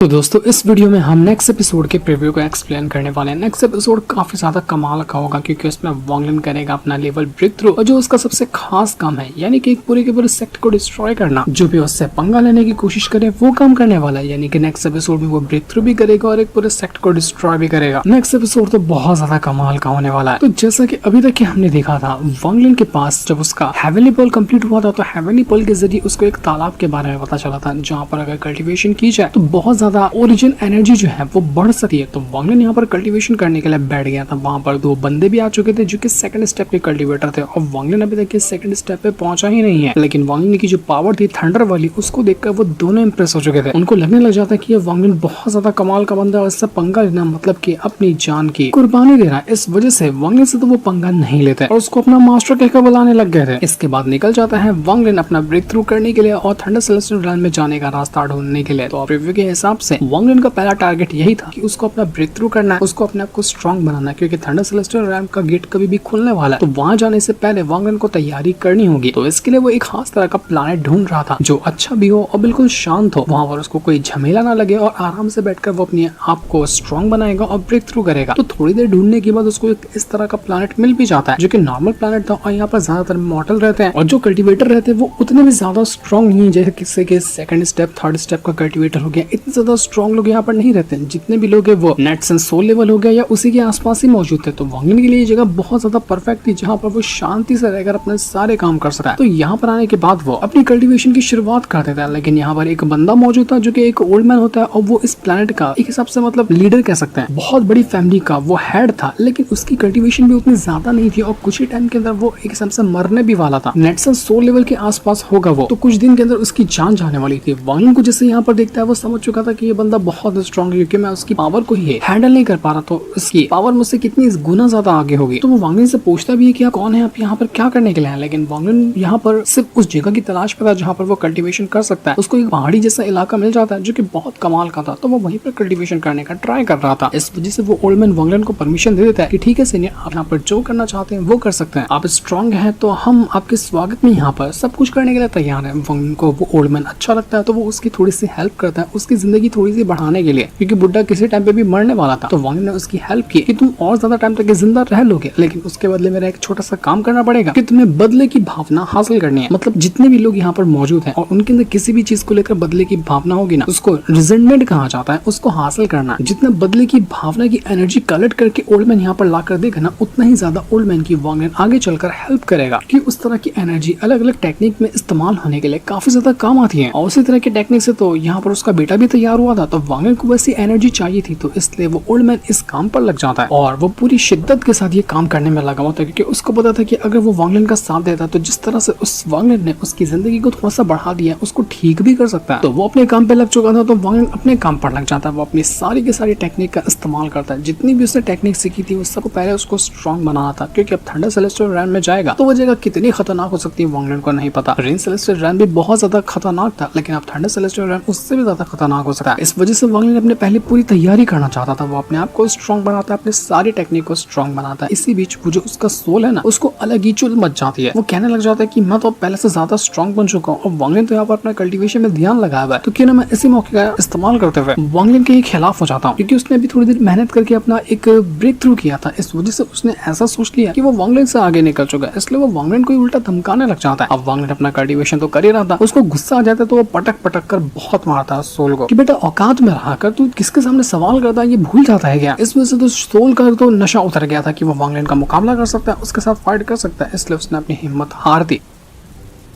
तो दोस्तों इस वीडियो में हम नेक्स्ट एपिसोड के प्रीव्यू को एक्सप्लेन करने वाले हैं। नेक्स्ट एपिसोड काफी ज्यादा कमाल का होगा क्योंकि उसमें वॉन्गलिन करेगा अपना लेवल ब्रेक थ्रू और जो उसका सबसे खास काम है यानी कि एक पूरे के पूरे सेक्ट को डिस्ट्रॉय करना, जो भी उससे पंगा लेने की कोशिश करे वो काम करने वाला है। यानी कि नेक्स्ट एपिसोड में वो ब्रेक थ्रू भी करेगा और एक पूरे सेक्ट को डिस्ट्रॉय भी करेगा। नेक्स्ट एपिसोड तो बहुत ज्यादा कमाल का होने वाला है। तो जैसा की अभी तक हमने देखा था, वॉन्गलिन के पास जब उसका हेवनली पर्ल कंप्लीट हुआ था तो हेवनली पर्ल के जरिए उसको एक तालाब के बारे में पता चला था जहाँ पर अगर कल्टिवेशन की जाए तो बहुत ज्यादा ओरिजिन एनर्जी जो है वो बढ़ सकती है। तो वॉन्गलिन यहाँ पर कल्टीवेशन करने के लिए बैठ गया था। वहां पर दो बंदे भी आ चुके थे जो कि सेकंड स्टेप के कल्टीवेटर थे और वॉन्गलिन अभी तक सेकंड स्टेप पे पहुंचा ही नहीं है। लेकिन वॉन्गलिन की जो पावर थी थंडर वाली, उसको देखकर वो दोनों इंप्रेस हो चुके थे। उनको लगने लग जाता कि ये वॉन्गलिन बहुत ज्यादा कमाल का बंदा है, इससे पंगा लेना मतलब कि अपनी जान की कुर्बानी दे रहा है। इस वजह से वॉन्गलिन से तो वो पंगा नहीं लेते और उसको अपना मास्टर कहकर बुलाने लग गए थे। इसके बाद निकल जाता है वॉन्गलिन अपना ब्रेक थ्रू करने के लिए और थंडर सेलेस्टियल रेल्म में जाने का रास्ता ढूंढने के लिए। तो रिव्यू के हिसाब से वॉन्गलिन का पहला टारगेट यही था कि उसको अपना ब्रेक थ्रू करना है, उसको अपने आप को स्ट्रांग बनाना है क्योंकि थंडर सेलेस्टियल रेल्म का गेट कभी भी खुलने वाला है। तो वहां जाने से पहले वॉन्गलिन को तैयारी करनी होगी। तो इसके लिए वो एक खास तरह का प्लैनेट ढूंढ रहा था जो अच्छा भी हो और बिल्कुल शांत हो, वहां पर उसको कोई झमेला ना लगे और आराम से बैठकर वो अपने आप को स्ट्रांग बनाएगा और ब्रेक थ्रू करेगा। तो थोड़ी देर ढूंढने के बाद उसको एक इस तरह का प्लैनेट मिल भी जाता है जो कि नॉर्मल प्लैनेट था और यहाँ पर ज्यादातर मॉर्टल रहते हैं और जो कल्टिवेटर रहते हैं वो उतने भी ज्यादा स्ट्रांग नहीं है। जैसे किसी के सेकंड स्टेप थर्ड स्टेप का कल्टिवेटर हो गया, इतने ज्यादा स्ट्रांग लोग यहाँ पर नहीं रहते। जितने भी लोग है वो नेट्स एंड सोल लेवल हो गया या उसी के आसपास ही मौजूद थे। तो वॉन्गलिन के लिए ये जगह बहुत ज्यादा परफेक्ट थी जहाँ पर वो शांति से रहकर अपने सारे काम कर सकता है। तो यहाँ पर आने के बाद वो अपनी कल्टीवेशन की शुरुआत कर देता है। लेकिन यहाँ पर एक बंदा मौजूद था जो कि एक ओल्ड मैन होता है और वो इस प्लेनेट का एक हिसाब से मतलब लीडर कह सकते हैं, बहुत बड़ी फैमिली का वो हेड था। लेकिन उसकी कल्टीवेशन भी उतनी ज्यादा नहीं थी और कुछ ही टाइम के अंदर वो एक हिसाब से मरने भी वाला था। नेट्स एंड सोल लेवल के आसपास होगा वो, तो कुछ दिन के अंदर उसकी जान जाने वाली थी। वॉन्गलिन को जैसे यहाँ पर देखता है वो समझ चुका था कि ये बंदा बहुत स्ट्रॉन्ग है क्योंकि मैं उसकी पावर को ही हैंडल नहीं कर पा रहा, तो इसकी पावर मुझसे कितनी गुना ज्यादा आगे होगी। तो वो वॉन्गलिन से पूछता भी है कि आप कौन है, आप यहाँ पर क्या करने के लिए हैं। लेकिन वॉन्गलिन यहाँ पर सिर्फ उस जगह की तलाश पर था जहाँ पर वो कल्टीवेशन कर सकता है। उसको एक पहाड़ी जैसा इलाका मिल जाता है जो कि बहुत कमाल का था, तो वो वहीं पर कल्टीवेशन करने का ट्राई कर रहा था। इस वजह से वो ओल्ड मैन वॉन्गलिन को परमिशन दे देता है कि ठीक है सीनियर, आप यहाँ पर जो करना चाहते हैं वो कर सकते हैं, आप स्ट्रॉन्ग हैं तो हम आपके स्वागत में यहाँ पर सब कुछ करने के लिए तैयार है। वॉन्गलिन को वो ओल्ड मैन अच्छा लगता है तो वो उसकी थोड़ी सी हेल्प करता है, उसकी जिंदगी थोड़ी सी बढ़ाने के लिए, क्योंकि बुड्ढा किसी टाइम पे भी मरने वाला था। तो वॉन्गलिन ने उसकी हेल्प की कि तुम और ज्यादा टाइम तक जिंदा रह लोगे, लेकिन उसके बदले मेरा एक छोटा सा काम करना पड़ेगा कि तुम्हें बदले की भावना हासिल करनी है। मतलब जितने भी लोग यहाँ पर मौजूद हैं और उनके अंदर किसी भी चीज को लेकर बदले की भावना होगी ना, उसको रिजेंटमेंट कहा जाता है, उसको हासिल करना। जितना बदले की भावना की एनर्जी कलेक्ट करके ओल्ड मैन यहाँ पर लाकर देगा ना, उतना ही ज्यादा ओल्ड मैन की वॉन्गलिन आगे चलकर हेल्प करेगा कि उस तरह की एनर्जी अलग अलग टेक्निक में इस्तेमाल होने के लिए काफी ज्यादा काम आती है। और उसी तरह की टेक्निक से तो यहाँ पर उसका बेटा भी तैयार हुआ था, तो वॉन्गलिन को वैसी एनर्जी चाहिए थी, तो इसलिए वो ओल्ड मैन इस काम पर लग जाता है और वो पूरी शिद्दत के साथ ये काम करने में लगा हुआ था क्योंकि उसको पता था कि अगर वो वॉन्गलिन का साथ देता तो जिस तरह से उस वॉन्गलिन ने उसकी जिंदगी को थोड़ा सा बढ़ा दिया उसको ठीक भी कर सकता है। तो वो अपने काम पे लग चुका था, तो वॉन्गलिन अपने काम पर लग जाता है। वो अपनी सारी की सारी टेक्निक का इस्तेमाल करता है, जितनी भी उसने टेक्निक सीखी थी उस सबको पहले उसको स्ट्रॉन्ग बनाना था क्योंकि अब थंडर सेलेस्टियल रेल्म में जाएगा तो वो जगह कितनी खतरनाक हो सकती है वॉन्गलिन को नहीं पता। रेन सेलेस्टियल रेल्म भी बहुत ज्यादा खतरनाक था, लेकिन अब थंडर सेलेस्टियल रेल्म उससे भी ज्यादा खतरनाक हो सकता है। इस वजह से वॉन्गलिन अपने पहले पूरी तैयारी करना चाहता था। वो अपने आप को स्ट्रॉन्ग बनाता है, अपने सारी टेक्निक को स्ट्रॉन्ग बनाता है। इसी बीच वो जो उसका सोल है ना, उसको अलग ही चुल मच जाती है। वो कहने लग जाता है कि मैं तो पहले से ज्यादा स्ट्रॉन्ग बन चुका हूँ और वॉन्गलिन तो यहाँ पर अपना कल्टीवेशन में ध्यान लगाया हुआ है, तो क्यों ना मैं इसी मौके का इस्तेमाल करते हुए वॉन्गलिन के खिलाफ हो जाता हूँ, क्योंकि उसने अभी थोड़ी देर मेहनत करके अपना एक ब्रेक थ्रू किया था। इस वजह से उसने ऐसा सोच लिया कि वो वॉन्गलिन से आगे निकल चुका है, इसलिए वो वॉन्गलिन को उल्टा धमकाने लग जाता है। अब वॉन्गलिन अपना कल्टीवेशन तो कर ही रहा था, उसको गुस्सा आ जाता है तो वो पटक पटक कर बहुत मारता है सोल को कि बेटा औकात में रहा कर, तू किसके सामने सवाल करता है ये भूल जाता है क्या। इस वजह से तो सोल का तो नशा उतर गया था कि वो वॉन्गलिन का मुकाबला कर सकता है, उसके साथ फाइट कर सकता है, इसलिए उसने अपनी हिम्मत हार दी।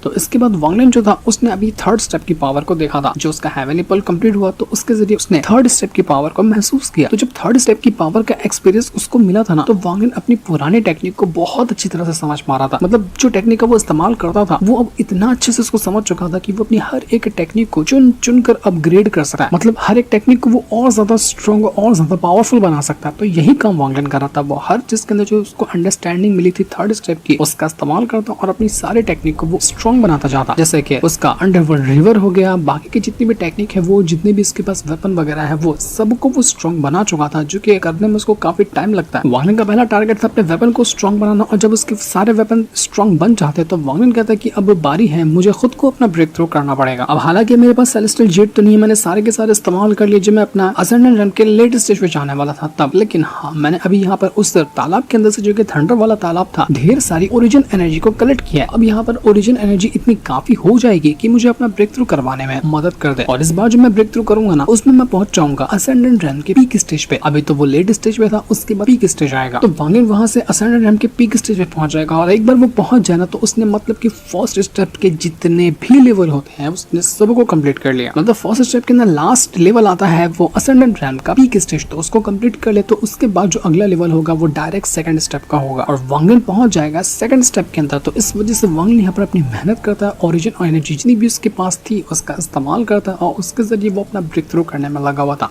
तो इसके बाद वॉन्गलिन जो था उसने अभी थर्ड स्टेप की पावर को देखा था। जो उसका हेवनली पर्ल कंप्लीट हुआ तो उसके जरिए उसने थर्ड स्टेप की पावर को महसूस किया। तो जब थर्ड स्टेप की पावर का एक्सपीरियंस उसको मिला था ना, तो वॉन्गलिन अपनी पुरानी टेक्निक को बहुत अच्छी तरह से समझ पा रहा था। मतलब जो टेक्निक का वो इस्तेमाल करता था वो अब इतना अच्छे से उसको समझ चुका था कि वो अपनी हर एक टेक्निक को चुन चुन कर अपग्रेड कर सकता है। मतलब हर एक टेक्निक को वो और ज्यादा स्ट्रॉन्ग और ज्यादा पावरफुल बना सकता है। तो यही काम वॉन्गलिन कर रहा था। वो हर चीज के अंदर जो उसको अंडरस्टैंडिंग मिली थी थर्ड स्टेप की, उसका इस्तेमाल करता और अपनी सारी टेक्निक को वो स्ट्रॉन्ग स्ट्रॉन्ग बनाता जाता, जैसे कि उसका अंडरवर्ल्ड रिवर हो गया, बाकी की जितनी भी टेक्निक है वो जितने भी इसके पास वेपन वगैरह है वो सबको वो स्ट्रॉन्ग बना चुका था, जो कि करने में उसको काफी टाइम लगता है। वांगलिन का पहला टारगेट था अपने वेपन को स्ट्रॉन्ग बनाना, और जब उसके सारे वेपन स्ट्रॉन्ग बन जाते तो वांगलिन कहता है कि अब बारी है, मुझे खुद को अपना ब्रेक थ्रू करना पड़ेगा। अब हालांकि मेरे पास सेलेस्टियल जेट तो नहीं है, मैंने सारे के सारे इस्तेमाल कर लिए जब मैं अपना असेंडेंट रन के लेट स्टेज पे जाने वाला था तब, लेकिन हाँ मैंने अभी यहाँ पर उस तालाब के अंदर से, जो कि थंडर वाला तालाब था, ढेर सारी ओरिजिन एनर्जी को कलेक्ट किया है। अब यहाँ पर ओरिजिन एनर्जी इतनी काफी हो जाएगी कि मुझे अपना ब्रेक थ्रू करवाने में मदद कर दे, और इस बार जो मैं ब्रेक थ्रू करूंगा ना उसमें मैं पहुंच जाऊंगा असेंडेंट रन के पीक स्टेज पे। अभी तो वो लेट स्टेज पे था, उसके बाद पीक स्टेज आएगा, तो वांगलिन वहां से असेंडेंट रन के पीक स्टेज पे पहुंच जाएगा, और एक बार वो पहुंच जाए ना तो उसने मतलब कि फर्स्ट स्टेप के जितने भी लेवल होते हैं उसने सबको कंप्लीट कर लिया। मतलब फर्स्ट स्टेप के अंदर लास्ट लेवल आता है वो असेंडेंट रैंक का पीक स्टेज, तो उसको कंप्लीट कर ले तो उसके बाद जो अगला लेवल होगा वो डायरेक्ट सेकंड स्टेप का होगा, और वांगलिन पहुंच जाएगा सेकंड स्टेप के अंदर। तो इस वजह से वांगलिन यहाँ पर अपनी मेहनत करता है, ओरिजिन और एनर्जी जितनी भी उसके पास थी उसका इस्तेमाल करता है, और उसके जरिए वो अपना ब्रेक थ्रू करने में लगा हुआ था।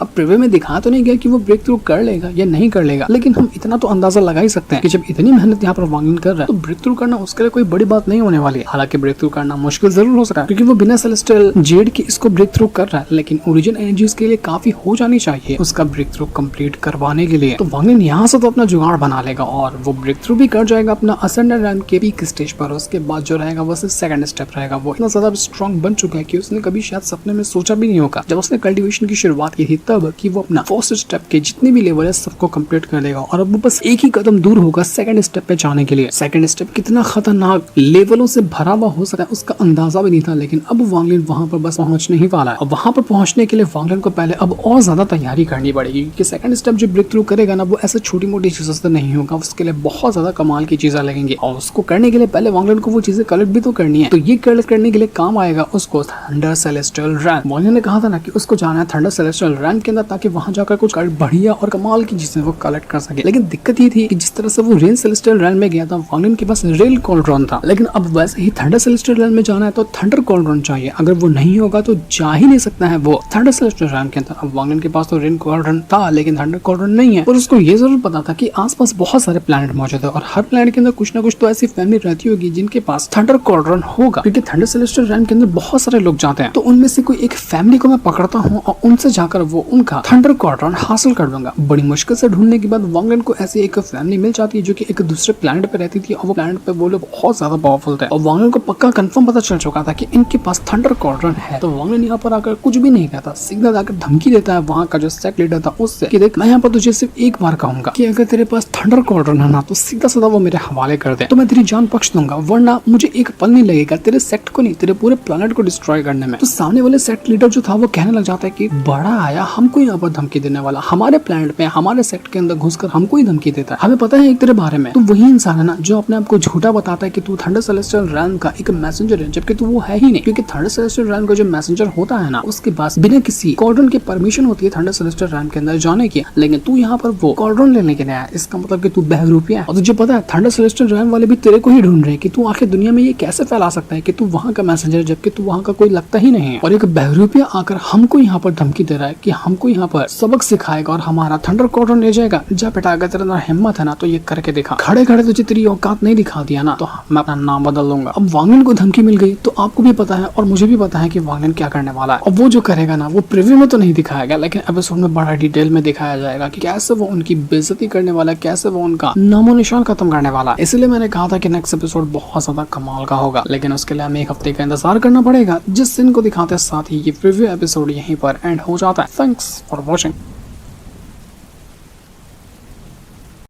अब प्रीव्यू में दिखा तो नहीं गया कि वो ब्रेक थ्रू कर लेगा या नहीं कर लेगा, लेकिन हम इतना तो अंदाजा लगा ही सकते हैं कि जब इतनी मेहनत यहाँ पर वांगलिन कर रहा है तो ब्रेक थ्रू करना उसके लिए कोई बड़ी बात नहीं होने वाली है। हालांकि ब्रेक थ्रू करना मुश्किल जरूर हो सकता है क्योंकि वो बिना सेलेस्टियल जेड के इसको ब्रेक थ्रू कर रहा है, लेकिन ओरिजिन एनर्जी उसके लिए काफी हो जानी चाहिए उसका ब्रेक थ्रू कंप्लीट करवाने के लिए। तो वांगलिन यहाँ से तो अपना जुगाड़ बना लेगा और वो ब्रेक थ्रू भी कर जाएगा अपना असेंडेंट रैंक के पीक स्टेज पर। उसके बाद जो रहेगा वो सिर्फ सेकंड स्टेप रहेगा। वो इतना ज्यादा स्ट्रॉन्ग बन चुका है कि उसने कभी शायद सपने में सोचा भी नहीं होगा जब उसने कल्टीवेशन की शुरुआत की थी तब कि वो अपना फर्स्ट स्टेप के जितने भी लेवल है सबको कंप्लीट कर लेगा, और अब वो बस एक ही कदम दूर होगा सेकंड स्टेप पे जाने के लिए। सेकंड स्टेप कितना खतरनाक लेवलों से भरा हुआ हो सकता है उसका अंदाजा भी नहीं था, लेकिन अब वांगलिन वहां पर बस पहुंचने ही वाला है। और वहां पर पहुंचने के लिए वांगलिन को पहले अब और ज्यादा तैयारी करनी पड़ेगी, क्योंकि सेकंड स्टेप जो ब्रेक थ्रू करेगा ना वो ऐसे छोटी मोटी चीजों से नहीं होगा, उसके लिए बहुत ज्यादा कमाल की चीजें लगेंगी, और उसको करने के लिए पहले वांगलिन को वो चीजें कलेक्ट भी तो करनी है। तो ये कलेक्ट करने के लिए काम आएगा उसको थंडर सेलेस्टियल रैंक। वांगलिन ने कहा था ना कि उसको जाना है थंडर सेलेस्टियल रैंक के अंदर ताकि वहां जाकर कुछ बढ़िया और कमाल की चीजें वो कलेक्ट कर सके। लेकिन दिक्कत ये थी कि जिस तरह से वो रेन सेलेस्टियल रैन में गया था वांगलिन के पास रेल कॉल्ड्रॉन था, लेकिन अब वैसे ही थंडर सेलेस्टियल रैन में जाना है तो थंडर कॉल्ड्रॉन चाहिए। अगर वो नहीं होगा तो जा ही नहीं सकता है वो थंडर सेलेस्टियल रैन के अंदर। अब वांगलिन के पास तो रेन कॉल्ड्रॉन था लेकिन थंडर कॉल्ड्रॉन नहीं है, और उसको ये जरूर पता था कि आसपास बहुत सारे प्लैनेट मौजूद है और हर प्लैनेट के अंदर कुछ ना कुछ तो ऐसी फैमिली रहती होगी जिनके पास थंडर कॉल्ड्रॉन होगा, क्योंकि थंडर सेलेस्टियल रैन के अंदर बहुत सारे लोग जाते हैं। तो उनमें से कोई एक फैमिली को मैं पकड़ता हूँ और उनसे जाकर वो उनका थंडर कॉल्ड्रॉन हासिल कर दूंगा। बड़ी मुश्किल से ढूंढने के बाद वांगलिन को ऐसी एक फैमिली मिल जाती है जो कि एक दूसरे प्लैनेट पे रहती थी, और वो प्लैनेट पे वो लोग बहुत ज्यादा पावरफुल थे, और वांगलिन को पक्का कंफर्म पता चल चुका था कि इनके पास थंडर कॉल्ड्रॉन है। तो वांगलिन यहाँ पर आकर कुछ भी नहीं कहता, सीधा जाकर धमकी देता है वहाँ का जो सेक्ट लीडर था उससे कि देख मैं यहाँ पर तुझे सिर्फ एक बार कहूंगा कि अगर तेरे पास थंडर कॉल्ड्रॉन है ना तो सीधा सीधा वो मेरे हवाले कर दे, तो मैं तेरी जान बख्श दूंगा, वरना मुझे एक पल नहीं लगेगा तेरे सेक्ट को नहीं तेरे पूरे प्लैनेट को डिस्ट्रॉय करने में। तो सामने वाले सेक्ट लीडर जो था वो कहने लग जाता है कि बड़ा आया हमको यहाँ पर धमकी देने वाला, हमारे प्लैनेट पे हमारे सेक्ट के अंदर घुसकर हमको ही धमकी देता है, हमें पता है एक तेरे बारे में। तो वही इंसान है ना जो अपने आप को झूठा बताता है कि तू थंडर सेलेस्टियल रैन का एक मैसेंजर है, जबकि तू वो है ही नहीं, क्योंकि थंडर सेलेस्टियल रैन का जो मैसेंजर होता है ना उसके पास बिना किसी कॉल्ड्रॉन की परमिशन होती है थंडर सेलेस्टियल रैन के अंदर जाने की, लेकिन तू यहाँ पर वो कॉल्ड्रॉन लेने के लिए आया, इसका मतलब कि तू बहरूपिया है। और तुझे पता है थंडर सेलेस्टियल रैन वाले भी तेरे को ही ढूंढ रहे हैं कि तू आखिर दुनिया में ये कैसे फैला सकता है कि तू वहाँ का मैसेंजर जबकि तू वहाँ का कोई लगता ही नहीं है। और एक बहरूपिया आकर हमको यहाँ पर धमकी दे रहा है कि हमको यहाँ पर सबक सिखाएगा और हमारा थंडर कॉल्ड्रॉन ले जाएगा। जा बेटा अगर तेरे अंदर हिम्मत है ना तो ये करके दिखा, खड़े खड़े तुझे तेरी औकात नहीं दिखा दिया ना तो मैं अपना नाम बदल लूंगा। अब वांगलिन को धमकी मिल गई तो आपको भी पता है और मुझे भी पता है कि वांगलिन क्या करने वाला है, और वो जो करेगा ना वो प्रीव्यू में तो नहीं दिखाया गया लेकिन एपिसोड में बड़ा डिटेल में दिखाया जाएगा कि कैसे वो उनकी बेइज्जती करने वाला है, कैसे वो उनका नामो निशान खत्म करने वाला है। इसलिए मैंने कहा था कि नेक्स्ट एपिसोड बहुत ज्यादा कमाल का होगा, लेकिन उसके लिए हमें एक हफ्ते का इंतजार करना पड़ेगा जिस दिन को दिखाते साथ ही ये प्रीव्यू एपिसोड यहीं पर एंड हो जाता है। Thanks for watching.